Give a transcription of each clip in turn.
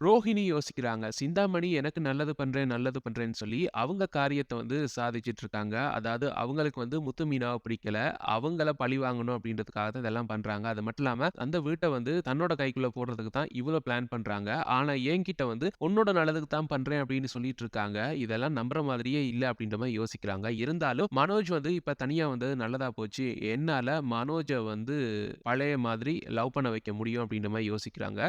ரோஹிணி யோசிக்கிறாங்க. சிந்தாமணி எனக்கு நல்லது பண்றேன், நல்லது பண்றேன்னு சொல்லி அவங்க காரியத்த வந்து சாதிச்சுட்டு இருக்காங்க. அதாவது அவங்களுக்கு வந்து முத்து மீனாவ பிடிக்கல. அவங்கள பழி வாங்கணும் அப்படின்றதுக்காக தான் இதெல்லாம் பண்றாங்க. அது மட்டும் இல்லாம அந்த வீட்ட வந்து தன்னோட கைக்குள்ள போடுறதுக்கு தான் இவ்ளோ பிளான் பண்றாங்க. ஆனா என்கிட்ட வந்து உன்னோட நல்லதுக்கு தான் பண்றேன் அப்படின்னு சொல்லிட்டு இருக்காங்க. இதெல்லாம் நம்புற மாதிரியே இல்ல அப்படின்ற மாரி யோசிக்கிறாங்க. இருந்தாலும் மனோஜ் வந்து இப்ப தனியா வந்தது நல்லதா போச்சு. என்னால மனோஜ வந்து பழைய மாதிரி லவ் பண்ண வைக்க முடியும் அப்படின்ற மாரி யோசிக்கிறாங்க.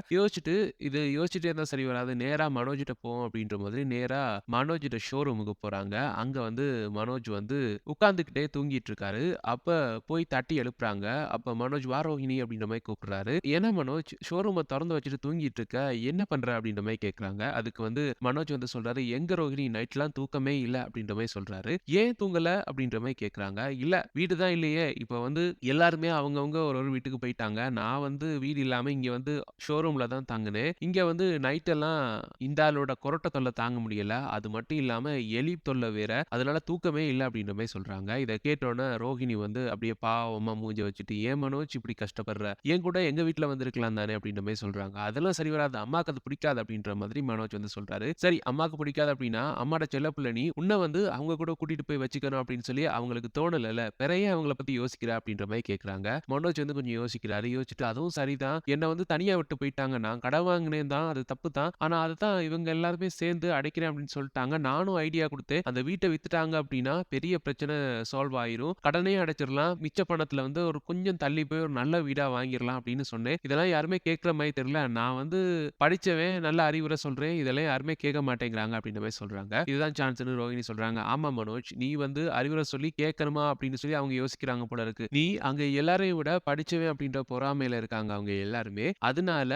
இது யோசிச்சுட்டே இருந்தா சரி வராது. நேரா மனோஜ்ட்ட போவோம் அப்படின்ற மாதிரி நேரா மனோஜ்ட்ட ஷோரூமுக்கு போறாங்க. அங்க வந்து மனோஜ் வந்து உட்கார்ந்துகிட்டே தூங்கிட்டு இருக்காரு. அப்ப போய் தட்டி எழுப்புறாங்க. அப்ப மனோஜ் "வா ரோஹிணி" அப்படின்ற மாரி கூப்பிடுறாரு. "என்ன மனோஜ் ஷோரூம தொறந்து வச்சுட்டு தூங்கிட்டு இருக்க? என்ன பண்ற?" அப்படின்ற மாரி கேட்கறாங்க. அதுக்கு வந்து மனோஜ் வந்து சொல்றாரு, "எங்க ரோஹிணி நைட்லாம் தூக்கமே இல்ல" அப்படின்ற மாரி சொல்றாரு. "ஏன் தூங்கல?" அப்படின்ற மாரி கேட்கறாங்க. "இல்ல வீடு தான் இல்லையே. இப்ப வந்து எல்லாருமே அவங்கவங்க ஒரு ஒரு வீட்டுக்கு போயிட்டாங்க. நான் வந்து வீடு இல்லாம இங்க வந்து ஷோரூம்ல தான் தங்குனேன். இங்க வந்து நைட் எல்லாம் இந்த ஆளோட கொரட்ட தொல்ல தாங்க முடியல. அது மட்டும் இல்லாம எலி தொல்ல வேற. அதனால தூக்கமே இல்ல அப்படின்ற மாரி சொல்றாங்க. இத கேட்டோனே ரோஹிணி வந்து அப்படியே பாவமா மூஞ்ச வச்சுட்டு, "ஏன் மனோஜ் இப்படி கஷ்டப்படுற? என் கூட எங்க வீட்ல வந்திருக்கலாம் தானே" அப்படின்ற மாரி சொல்றாங்க. "அதெல்லாம் சரி வராது. அம்மாக்கு அது பிடிக்காது" அப்படின்ற மாதிரி மனோஜ் வந்து சொல்றாரு. "சரி அம்மாக்கு பிடிக்காது அப்படின்னா, அம்மாட செல்லப்பிள்ள நீ. உன்ன வந்து அவங்க கூட கூட்டிட்டு போய் வச்சுக்கணும் அப்படின்னு சொல்லி அவங்களுக்கு தோணலல்ல. பிற ஏன் அவங்கள பத்தி யோசிக்கிற?" அப்படின்ற மாரி கேட்கறாங்க. மனோஜ் வந்து கொஞ்சம் யோசிக்கிறாரு. யோசிச்சுட்டு அதுவும் சரிதான். என்ன வந்து தனியா விட்டு போயிட்டாங்க. நான் கடன் வாங்கினேன் தான். அது தப்பு தான். ஆனா அதத்தான் இவங்க எல்லாருமே சேர்ந்து அடைக்கிறேன் அப்படின்னு சொல்ட்டாங்க. நானும் ஐடியா குடுத்தேன். அந்த வீட்ட வித்துட்டாங்க அப்படின்னா, பெரிய பிரச்சனை சால்வ் ஆயிரும். கடனையும் அடைச்சிரலாம். மிச்ச பணத்துல வந்து ஒரு கொஞ்சம் தள்ளி போய் ஒரு நல்ல வீடா வாங்கிரலாம் அப்படின்னு சொன்னேன். இதெல்லாம் யாருமே கேட்கிற மாரி தெரியல. நான் வந்து படிச்சவன், நல்ல அறிவுரை சொல்றேன். இதெல்லாம் யாருமே கேட்க மாட்டேங்கிறாங்க அப்படின்ற மாரி சொல்றாங்க. இதுதான் சான்ஸ்ன்னு ரோஹிணி சொல்றாங்க. ஆமா மனோஜ். நீ வந்து அறிவுரை சொல்லி கேட்கணுமா அப்படின்னு சொல்லி அவங்க யோசிக்கிறாங்க போல இருக்கு. நீ அங்க எல்லாரையும் விட படிச்சவன் அப்படின்ற பொறாமையில இருக்காங்க அவங்க எல்லாருமே. அதனால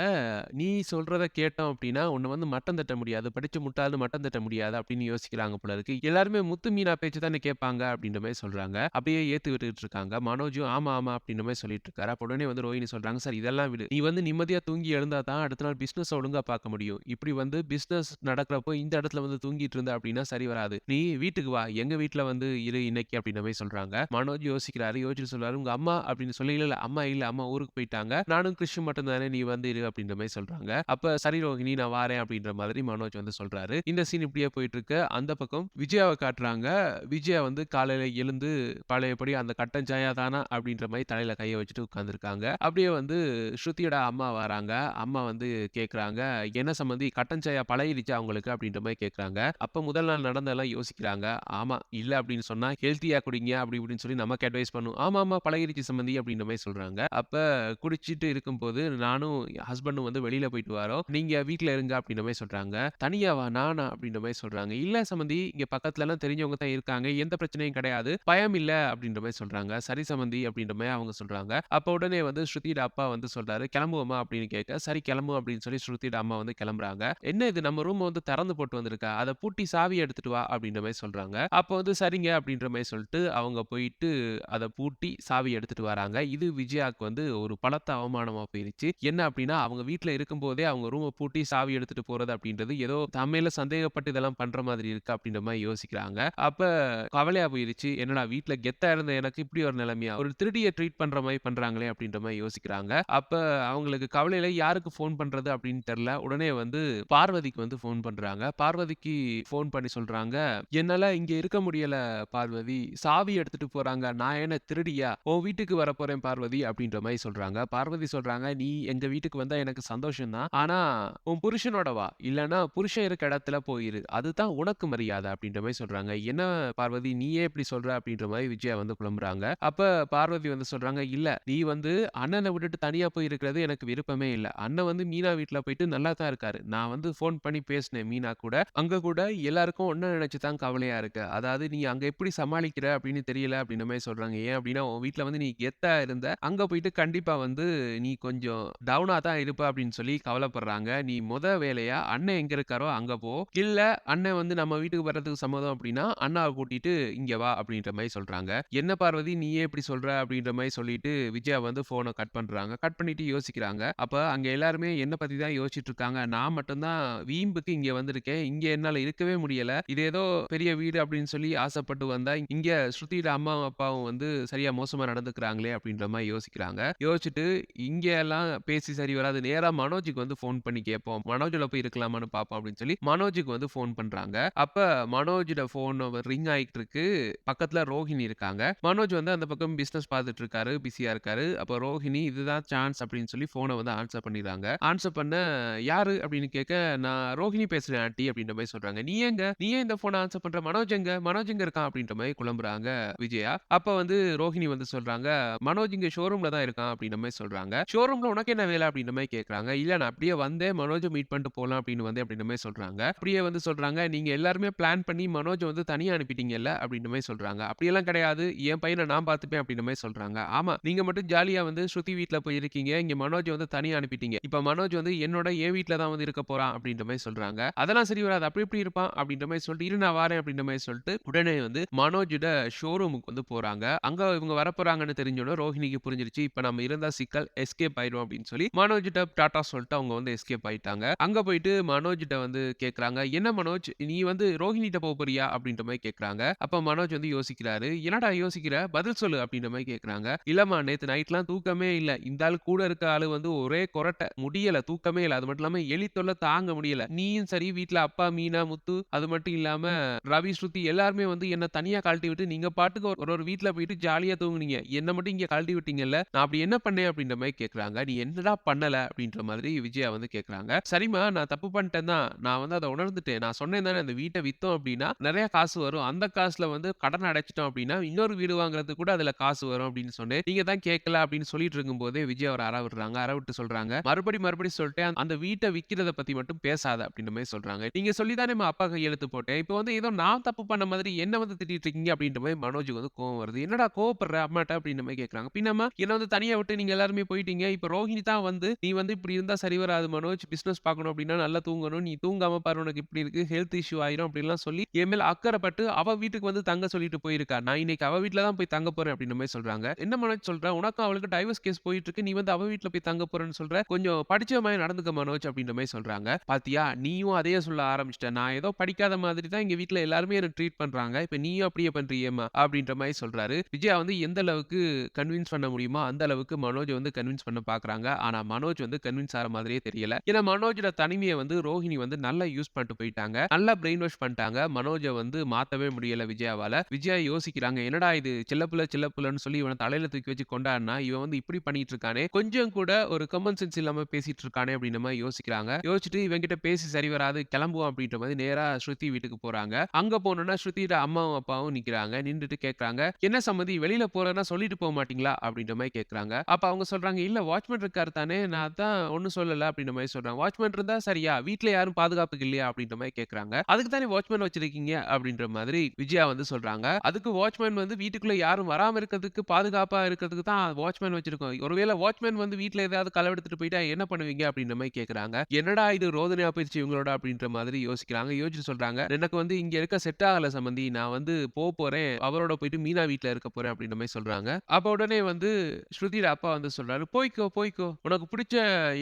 நீ சொல்றத கேட்டோம் அப்படின்னா, உன்ன வந்து மட்டம் தட்ட முடியாது. படிச்ச முட்டாள்னு மட்டம் தட்ட முடியாது அப்படின்னு யோசிக்கிறாங்க போல இருக்கு. எல்லாருமே முத்து மீனா பேச்சு தானே கேட்பாங்க அப்படின்ற மாரி சொல்றாங்க. அப்படியே ஏத்து விட்டுட்டு இருக்காங்க. மனோஜும் ஆமா, ஆமா அப்படின்ற மாரி சொல்லிட்டு இருக்காரு. அப்ப உடனே வந்து ரோஹிணி சொல்றாங்க, "சார் இதெல்லாம் விடு. நீ வந்து நிம்மதியா தூங்கி எழுந்தா தான் அடுத்த நாள் பிசினஸ ஒழுங்கா பார்க்க முடியும். இப்படி வந்து பிசினஸ் நடக்கிறப்போ இந்த இடத்துல வந்து தூங்கிட்டு இருந்த அப்படின்னா சரி வராது. நீ வீட்டுக்கு வா. எங்க வீட்ல வந்து இரு இன்னைக்கு" அப்படின்ற மாரி சொல்றாங்க. மனோஜ் யோசிக்கிறாரு. யோசிச்சுட்டு சொல்றாரு, "உங்க அம்மா" அப்படின்னு சொல்லி, "இல்ல, இல்ல அம்மா இல்ல. அம்மா ஊருக்கு போயிட்டாங்க. நானும் கிறிஷும் மட்டும் தானே. நீ வந்து இரு" அப்படின்ற மாரி சொல்றாங்க. அப்ப "சரி ரோஹிணி நான் வாரேன்" அப்படின்ற மாதிரி மனோஜ் வந்து சொல்றாரு. இந்த சீன் இப்படியே போயிட்டு இருக்கு. அந்த பக்கம் விஜயாவ காட்டுறாங்க. விஜயா வந்து காலையில எழுந்து பழையபடி அந்த கட்டன் சாயா தானா அப்படின்ற மாரி தலையில கைய வச்சுட்டு உட்கார்ந்திருக்காங்க. அப்படியே வந்து ஸ்ருதியோட அம்மா வராங்க. அம்மா வந்து கேட்கறாங்க, "என்ன சம்மந்தி கட்டன் சாயா பழகிடுச்சா உங்களுக்கு?" அப்படின்ற மாரி கேட்கறாங்க. அப்ப முதல் நாள் நடந்ததெல்லாம் யோசிக்கிறாங்க. ஆமா, இல்ல அப்படின்னு சொன்னா ஹெல்த்தியா குடிங்க அப்படி இப்படின்னு சொல்லி நமக்கு அட்வைஸ் பண்ணும். ஆமாமா பழகிடுச்சு சம்மந்தி அப்படின்ற மாரி சொல்றாங்க. அப்ப குடிச்சிட்டு இருக்கும்போது நானும் ஹஸ்பண்டும் வந்து வெளியில போயிட்டு வரோம். நீங்க வீட்ல இருங்க அப்படின்ற மாரி சொல்றாங்க. தனியாவா? நானா? அப்படின்ற மாரி சொல்றாங்க. இல்ல சம்மந்தி இங்க பக்கத்துலலாம் தெரிஞ்சவங்க தான் இருக்காங்க. எந்த பிரச்சனையும் கிடையாது. பயம் இல்ல அப்படின்ற மாரி சொல்றாங்க. சரி சம்மந்தி அப்படின்ற மாரி அவங்க சொல்றாங்க. அப்ப உடனே வந்து ஸ்ருதியோட அப்பா வந்து சொல்றாரு, "கிளம்புவோமா?" அப்படின்னு கேட்க, "சரி கிளம்புவோம்" அப்படின்னு சொல்லி ஸ்ருதியோட அம்மா வந்து கிளம்புறாங்க. "என்ன இது நம்ம ரூம வந்து திறந்து போட்டு வந்திருக்க. அத பூட்டி சாவி எடுத்துட்டு வா" அப்படின்ற மாரி சொல்றாங்க. அப்ப வந்து சரிங்க அப்படின்ற மாரி சொல்லிட்டு அவங்க போயிட்டு அத பூட்டி சாவி எடுத்துட்டு வராங்க. இது விஜயாக்கு வந்து ஒரு பலத்த அவமானமா போயிருச்சு. என்ன அப்டின்னா, அவங்க வீட்ல இருக்கும்போதே அவங்க ரூம பூட்டி சாவி எடுத்துட்டு போறது அப்டின்றது ஏதோ தன் மேல சந்தேகப்பட்டு இதெல்லாம் பண்ற மாதிரி இருக்கு அப்டின்ற மாரி யோசிக்கிறாங்க. அப்ப கவலையா போயிருச்சு. என்னடா வீட்ல கெத்தா இருந்த எனக்கு இப்டி ஒரு நிலைமையா? ஒரு திருடிய ட்ரீட் பண்ற மாரி பண்றாங்களே அப்டின்ற மாரி யோசிக்கிறாங்க. அப்ப அவங்களுக்கு கவலையில யாருக்கு ஃபோன் பண்றது அப்டின்னு தெர்ல. உடனே வந்து பார்வதிக்கு வந்து ஃபோன் பண்றாங்க. பார்வதிக்கு ஃபோன் பண்ணி சொல்றாங்க, "என்னால இங்க இருக்க முடியல பார்வதி. சாவி எடுத்துட்டு போறாங்க. நான் என்ன திருடியா? உன் வீட்டுக்கு வரப்போறேன் பார்வதி" அப்படின்ற மாரி சொல்றாங்க. பார்வதி சொல்றாங்க, "நீ எங்க வீட்டுக்கு வந்தா எனக்கு சந்தோஷம் தான். ஆனா உன் புருஷனோட வா. இல்லன்னா புருஷன் இருக்க இடத்துல போயிரு. அதுதான் உனக்கு மரியாதை" அப்படின்ற மாரி சொல்றாங்க. "என்ன பார்வதி நீயே இப்படி சொல்ற?" அப்படின்ற மாரி விஜயா வந்து புலம்புறாங்க. அப்ப பார்வதி வந்து சொல்றாங்க, "இல்ல நீ வந்து அண்ணன விட்டுட்டு தனியா போய் இருக்கிறது எனக்கு விருப்பமே இல்ல. அண்ணன் வந்து மீனா வீட்ல போயிட்டு நல்லா தான் இருக்காரு. நான் வந்து ஃபோன் பண்ணி பேசினேன் மீனா கூட. அங்க கூட எல்லாருக்கும் உன்ன நினைச்சு தான் கவலையா இருக்கு. அதாவது நீ அங்க எப்படி சமாளிக்கிற அப்படின்னு தெரியல" அப்படின்ற மாரி சொல்றாங்க. ஏன் அப்படின்னா, உன் வீட்ல வந்து நீ கெத்தா இருந்த. அங்க போயிட்டு கண்டிப்பா வந்து நீ கொஞ்சம் டவுனா தான் இருப்ப அப்படின்னு சொல்லி கவலைப்படுறாங்க. நீ வேலையா அண்ணன் எங்க இருக்காரோ அங்க போ. இல்ல அண்ணன் வந்து நம்ம வீட்டுக்கு வர்றதுக்கு சம்மதம் அப்படின்னா, அண்ணாவ கூட்டிட்டு இங்க வா அப்படின்ற மாரி சொல்றாங்க. "என்ன பார்வதி நீயே இப்படி சொல்ற?" அப்படின்ற மாரி சொல்லிட்டு விஜயா வந்து ஃபோன கட் பண்றாங்க. கட் பண்ணிட்டு யோசிக்கிறாங்க. அப்ப அங்க எல்லாருமே என்ன பத்தி தான் யோசிச்சுட்டு இருக்காங்க. நான் மட்டும் தான் வீம்புக்கு இங்க வந்திருக்கேன். இங்க என்னால இருக்கவே முடியல. இது ஏதோ பெரிய வீடு அப்படின்னு சொல்லி ஆசைப்பட்டு வந்தா, இங்க ஸ்ருதியோட அம்மாவும், அப்பாவும் வந்து சரியா மோசமா நடந்துக்கிறாங்களே அப்படின்ற மாரி யோசிக்கிறாங்க. யோசிச்சுட்டு இங்க எல்லாம் பேசி சரி வராது. நேரா மனோஜுக்கு வந்து ஃபோன் பண்ணி கேட்பாங்க. கேட்போம். மனோஜோட போய் இருக்கலாமான்னு பார்ப்போம் அப்படின்னு சொல்லி மனோஜுக்கு வந்து ஃபோன் பண்றாங்க. அப்ப மனோஜோட ஃபோன் ரிங் ஆயிட்டு இருக்கு. பக்கத்துல ரோஹிணி இருக்காங்க. மனோஜ் வந்து அந்த பக்கம் பிசினஸ் பார்த்துட்டு இருக்காரு. பிஸியா இருக்காரு. அப்ப ரோஹிணி இதுதான் சான்ஸ் அப்படின்னு சொல்லி ஃபோன வந்து ஆன்ஸர் பண்ணிடுறாங்க. ஆன்ஸர் பண்ண யாரு அப்படின்னு கேட்க, நான் ரோஹிணி பேசுறேன் ஆன்ட்டி அப்படின்ற மாரி சொல்றாங்க. நீ எங்க? நீ ஏன் இந்த ஃபோன ஆன்ஸர் பண்ற? மனோஜ் எங்க? மனோஜ் எங்க இருக்கான்? அப்படின்ற மாரி குழம்புறாங்க விஜயா. அப்ப வந்து ரோஹிணி வந்து சொல்றாங்க, மனோஜ் இங்க ஷோரூம்ல தான் இருக்கான் அப்படின்ற மாரி சொல்றாங்க. ஷோரூம்ல உனக்கு என்ன வேலை அப்படின்ற மாரி கேட்கறாங்க. இல்ல நான் அப்படியே வந்தேன் மனோஜ மீட் பண்ணிட்டு போலாம் அப்படின்னு வந்தேன் அப்படின்ற மாரி சொல்றாங்க. அப்படியே வந்து சொல்றாங்க, நீங்க எல்லாருமே பிளான் பண்ணி மனோஜ வந்து தனியா அனுப்பிட்டீங்கல்ல அப்படின்ற மாரி சொல்றாங்க. அப்படியெல்லாம் கிடையாது. என் பையன நான் பார்த்துப்பேன் அப்படின்ற மாரி சொல்றாங்க. ஆமா, நீங்க மட்டும் ஜாலியா வந்து ஸ்ருதி வீட்ல போய் இருக்கீங்க. இங்க மனோஜ வந்து தனியா அனுப்பிட்டீங்க. இப்ப மனோஜ் வந்து என்னோட என் வீட்ல தான் வந்து இருக்க போறான் அப்படின்ற மாரி சொல்றாங்க. அதெல்லாம் சரி வராது. அப்படி எப்படி இருப்பான் அப்படின்ற மாரி சொல்லிட்டு, இரு நான் வாரேன் அப்படின்ற மாரி சொல்லிட்டு, உடனே வந்து மனோஜோட ஷோரூமுக்கு வந்து போறாங்க. அங்க இவங்க வரப்போறாங்கன்னு தெரிஞ்சோனே ரோஹிணிக்கு புரிஞ்சிருச்சு. இப்ப நம்ம இருந்தா சிக்கல் எஸ்கேப் ஆயிரும் அப்படின்னு சொல்லி மனோஜ்ட்ட டாட்டா சொல்லிட்டு அவங்க வந்து எஸ்கேப் ஆயிட்டாங்க. அங்க போயிட்டு மனோஜ்ட்ட வந்து கேட்கறாங்க, என்ன மனோஜ் நீ வந்து ரோஹிணிட்ட போறியா அப்படின்ற மாரி கேட்கறாங்க. அப்ப மனோஜ் வந்து யோசிக்கிறாரு. என்னடா யோசிக்கிற? பதில் சொல்லு அப்படின்ற மாரி கேட்கறாங்க. இல்லம்மா நேத்து நைட்லாம் தூக்கமே இல்ல. இந்த ஆளு கூட இருக்க ஆளு வந்து ஒரே கொரட்டை. முடியல தூக்கமே இல்ல. அது மட்டும் இல்லாம எலி தொல்ல தாங்க முடியல. நீயும் சரி வீட்ல அப்பா, மீனா, முத்து அது மட்டும் இல்லாம ரவி, ஸ்ருதி எல்லாருமே வந்து என்ன தனியா கழட்டி விட்டு நீங்க பாட்டுக்கு ஒரு ஒரு வீட்ல போயிட்டு ஜாலியா தூங்குனீங்க. என்ன மட்டும் இங்க கழட்டி விட்டீங்கல்ல. நான் அப்படி என்ன பண்ணேன் அப்படின்ற மாரி கேட்கறாங்க. நீ என்னடா பண்ணல அப்படின்ற மாதிரி விஜயா வந்து கேட்கறாங்க. சரிம்மா நான் தப்பு பண்ணிட்டேன் தான். நான் வந்து அத உணர்ந்துட்டேன். நான் சொன்னேன் தானே அந்த வீட்ட வித்தோம் அப்படின்னா நெறைய காசு வரும். அந்த காசுல வந்து கடன் அடைச்சுட்டோம் அப்படின்னா இன்னொரு வீடு வாங்குறதுக்கு கூட அதுல காசு வரும் அப்படின்னு சொன்னேன். நீங்க தான் கேட்கல அப்படின்னு சொல்லிட்டு இருக்கும்போதே விஜய் அவர அற விடுறாங்க. அற விட்டு சொல்றாங்க. மறுபடியும் சொல்லிட்டேன். அந்த வீட்ட விக்கிறத பத்தி மட்டும் பேசாத அப்படின்ற மாரி சொல்றாங்க. நீங்க சொல்லி தானேம்மா அப்பா கையெழுத்து போட்டேன். இப்போ வந்து ஏதோ நான் தப்பு பண்ண மாதிரி என்ன வந்து திட்டிட்டு இருக்கீங்க அப்படின்ற மாரி மனோஜுக்கு வந்து கோவம் வருது. என்னடா கோவப்படுற அம்மாட்ட அப்படின்ற மாரி கேட்கறாங்க. பின்னம்மா என்ன வந்து தனியா விட்டு நீங்க எல்லாருமே போயிட்டீங்க. இப்ப ரோஹிணி தான் வந்து நீ வந்து இப்படி இருந்தா சரி வராது மனோஜ். பிசினஸ் பார்க்கணும் அப்படின்னா நல்லா தூங்கணும். நீ தூங்காம பாரு உனக்கு இப்படி இருக்கு. ஹெல்த் இஷ்யூ ஆயிரும் அப்படின்லாம் சொல்லி என் மேல அக்கறைப்பட்டு அவ வீட்டுக்கு வந்து தங்க சொல்லிட்டு போயிருக்கா. நான் இன்னைக்கு அவ வீட்ல தான் போய் தங்க போறேன் அப்படின்ற மாரி சொல்றாங்க. என்ன மனோஜ் சொல்ற? உனக்கும் அவளுக்கும் டைவர்ஸ் கேஸ் போயிட்டு இருக்கு. நீ வந்து அவ வீட்ல போய் தங்க போறேன்னு சொல்ற. கொஞ்சம் படிச்ச மாரி நடந்துக்க மனோஜ் அப்படின்ற மாரி சொல்றாங்க. பாத்தியா நீயும் அதையே சொல்ல ஆரம்பிச்சிட்ட. நான் ஏதோ படிக்காத மாதிரி தான் எங்க வீட்ல எல்லாருமே என்ன ட்ரீட் பண்றாங்க. இப்ப நீயும் அப்படியே பண்றியேம்மா அப்படின்ற மாரி சொல்றாரு. விஜயா வந்து எந்த அளவுக்கு கன்வின்ஸ் பண்ண முடியுமோ அந்த அளவுக்கு மனோஜ வந்து கன்வின்ஸ் பண்ண பார்க்குறாங்க. ஆனா மனோஜ் வந்து கன்வின்ஸ் ஆற மாதிரியே தெரியல. ஏன்னா மனோஜோட தனிமைய வந்து ரோஹிணி வந்து நல்லா யூஸ் பண்ணிட்டு போயிட்டாங்க. நல்லா பிரெயின் வாஷ் பண்ணிட்டாங்க. மனோஜ வந்து மாத்தவே முடியல விஜயாவால. விஜயா யோசிக்கிறாங்க. என்னடா இது சின்ன புள்ளன்னு சொல்லி இவன தலையில தூக்கி வச்சு கொண்டாடுனா, இவன் வந்து இப்படி பண்ணிட்டு இருக்கானே. கொஞ்சம் கூட ஒரு காமன் சென்ஸ் இல்லாம பேசிட்டு இருக்கானே அப்படின்ற மாரி யோசிக்கிறாங்க. யோசிச்சுட்டு இவன்கிட்ட பேசி சரி வராது கிளம்புவோம் அப்படின்ற மாரி நேரா ஸ்ருதி வீட்டுக்கு போறாங்க. அங்க போனோம்னா ஸ்ருதியோட அம்மாவும், அப்பாவும் நிக்கிறாங்க. நின்னுட்டு கேட்கறாங்க. என்ன சம்மந்தி வெளியில போறேன்னா சொல்லிட்டு போ மாட்டீங்களா? அப்படின்ற மாரி கேட்கறாங்க. அப்ப அவங்க சொல்றாங்க, இல்ல வாட்ச்மேன் இருக்காரு தானே. நான் அதான் ஒண்ணும் சொல்லல அப்படின்ற மாரி சொல்றாங்க. வாட்ச்மேன் இருந்தா சரியா? வீட்ல யாரும் பாதுகாப்புக்கு இல்லையா? அப்படின்ற மாரி கேட்கறாங்க. அதுக்கு தானே வாட்ச்மேன் வச்சிருக்கீங்க அப்படின்ற மாதிரி விஜயா வந்து சொல்றாங்க. அதுக்கு வாட்ச்மேன் வந்து வீட்டுக்குள்ள யாரும் வராம இருக்கிறதுக்கு பாதுகாப்பா இருக்கிறதுக்கு தான் வாட்ச்மேன் வச்சிருக்கோம். ஒருவேளை வாட்ச்மேன் வந்து வீட்ல ஏதாவது களவெடுத்துட்டு போயிட்டா என்ன பண்ணுவீங்க? அப்படின்ற மாரி கேட்கறாங்க. என்னடா இது ரோதனையா போயிருச்சு இவங்களோட அப்படின்ற மாதிரி யோசிக்கிறாங்க. யோசிச்சுட்டு சொல்றாங்க. எனக்கு வந்து இங்க இருக்க செட் ஆகல சம்மந்தி. நான் வந்து போறேன். அவரோட போயிட்டு மீனா வீட்ல இருக்க போறேன் அப்படின்ற மாரி சொல்றாங்க. அப்ப உடனே வந்து ஸ்ருதியோட அப்பா வந்து சொல்றாரு. போய்க்கோ, போய்க்கோ. உனக்கு புடிச்ச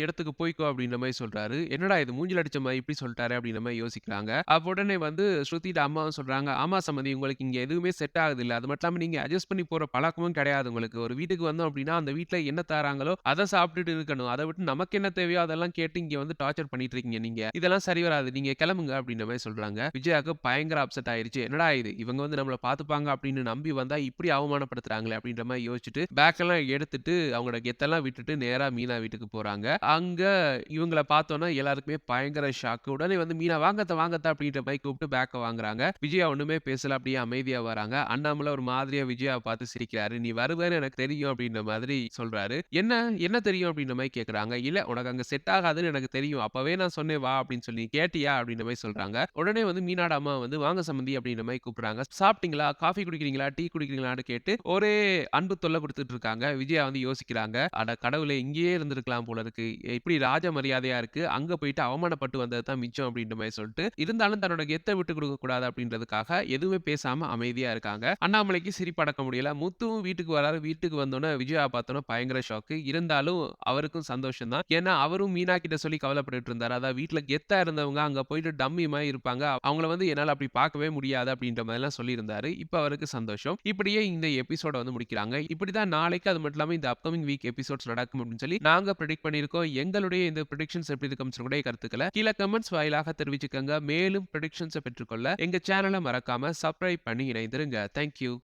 இடத்துக்கு போய்க்கோ அப்படின்ற மாரி சொல்றாரு. என்னடா இது மூஞ்சில அடிச்ச மாரி இப்படி சொல்ட்டாரே அப்படின்ற மாரி யோசிக்கிறாங்க. அப்ப உடனே வந்து ஸ்ருதியோட அம்மாவும் சொல்றாங்க. ஆமா சம்மந்தி உங்களுக்கு இங்க எதுவுமே செட் ஆகுதுல்ல. அது மட்டும் இல்லாம நீங்க அட்ஜஸ்ட் பண்ணி போற பழக்கமும் கிடையாது உங்களுக்கு. ஒரு வீட்டுக்கு வந்தோம் அப்படின்னா, அந்த வீட்ல என்ன தராங்களோ அத சாப்பிட்டுட்டு இருக்கணும். அத விட்டு நமக்கு என்ன தேவையோ அதெல்லாம் கேட்டு இங்க வந்து டார்ச்சர் பண்ணிட்டு இருக்கீங்க நீங்க. இதெல்லாம் சரி வராது. நீங்க கிளம்புங்க அப்படின்ற மாரி சொல்றாங்க. விஜயாக்கு பயங்கர அப்செட் ஆயிருச்சு. என்னடா இது இவங்க வந்து நம்மள பார்த்துப்பாங்க அப்படின்னு நம்பி வந்தா இப்படி அவமானப்படுத்துறாங்களே அப்படின்ற மாரி யோசிச்சுட்டு பேக் எல்லாம் எடுத்துட்டு அவங்களோட கெத்தெல்லாம் விட்டுட்டு நேரா மீனா வீட்டுக்கு போறாங்க. அங்க இவங்கள பார்த்தோம்னா எல்லாருக்குமே பயங்கர ஷாக். உடனே வந்து மீனா வாங்கத்த அப்படின்ற மாரி கூப்பிட்டு பேக்க வாங்குறாங்க. விஜயா ஒண்ணுமே பேசல. அப்படியே அமைதியா வராங்க. அண்ணாமலை ஒரு மாதிரியா விஜயாவ பார்த்து சிரிக்கிறாரு. நீ வருவேன்னு எனக்கு தெரியும் அப்படின்ற மாதிரி சொல்றாரு. என்ன என்ன தெரியும் அப்படின்ற மாரி கேட்கறாங்க. இல்ல உனக்கு அங்க செட் ஆகாதுன்னு எனக்கு தெரியும். அப்பவே நான் சொன்னேன் வா அப்படின்னு சொல்லி கேட்டியா அப்படின்ற மாரி சொல்றாங்க. உடனே வந்து மீனாட அம்மா வந்து வாங்க சம்மந்தி அப்படின்ற மாரி கூப்பிடுறாங்க. சாப்பிட்டீங்களா? காஃபி குடிக்கிறீங்களா? டீ குடிக்கிறீங்களான்னு கேட்டு ஒரே அன்பு தொல்ல குடுத்துட்டு இருக்காங்க. விஜயா வந்து யோசிக்கிறாங்க. அட கடவுளே! இங்கேயே இருந்திருக்கலாம் போல இருக்கு. இப்படி ராஜ மரியாதையா இருக்கு. அங்க போயிட்டு அவமானப்பட்டு வந்தது தான் மிச்சம் அப்படின்ற மாரி சொல்லிட்டு, இருந்தாலும் தன்னோட கெத்த விட்டு குடுக்க கூடாது அப்படின்றதுக்காக எதுவுமே பேசாம அமைதியா இருக்காங்க. அண்ணாமலைக்கு சிரிப்பு அடக்க முடியல. முத்துவும் வீட்டுக்கு வராரு. வீட்டுக்கு வந்தோனே விஜயாவ பார்த்தோனே பயங்கர ஷாக்கு. இருந்தாலும் அவருக்கும் சந்தோஷம் தான். ஏன்னா அவரும் மீனா கிட்ட சொல்லி கவலைப்பட்டுட்டு இருந்தாரு. அதாவது வீட்ல கெத்தா இருந்தவங்க அங்க போயிட்டு டம்மி மாரி இருப்பாங்க. அவங்கள வந்து என்னால அப்படி பார்க்கவே முடியாது அப்படின்ற மாரிலாம் சொல்லியிருந்தாரு. இப்ப அவருக்கு சந்தோஷம். இப்படியே இந்த எபிசோட வந்து முடிக்கிறாங்க. இப்படிதான் நாளைக்கு அது மட்டும் இல்லாம இந்த அப்கமிங் வீக் எபிசோட்ஸ் நடக்கும் அப்படின்னு சொல்லி நாங்க பிரெடிக்ட் பண்ணியிருக்கோம். எங்களுடைய இந்த பிரெடிக்ஷன்ஸ் பிரெடிக்ஷன்ஸ் எப்படி இருக்கும்னு சொல்லக்கூடிய கருத்துக்கள கீழ கமெண்ட்ஸ் வாயிலாக தெரிவிச்சுக்கங்க. மேலும் பிரெடிக்ஷன்ஸ பெற்றுக்கொள்ள எங்க சேனல மறக்காம சப்ஸ்கிரைப் பண்ணி இணைந்திருங்க. Thank you.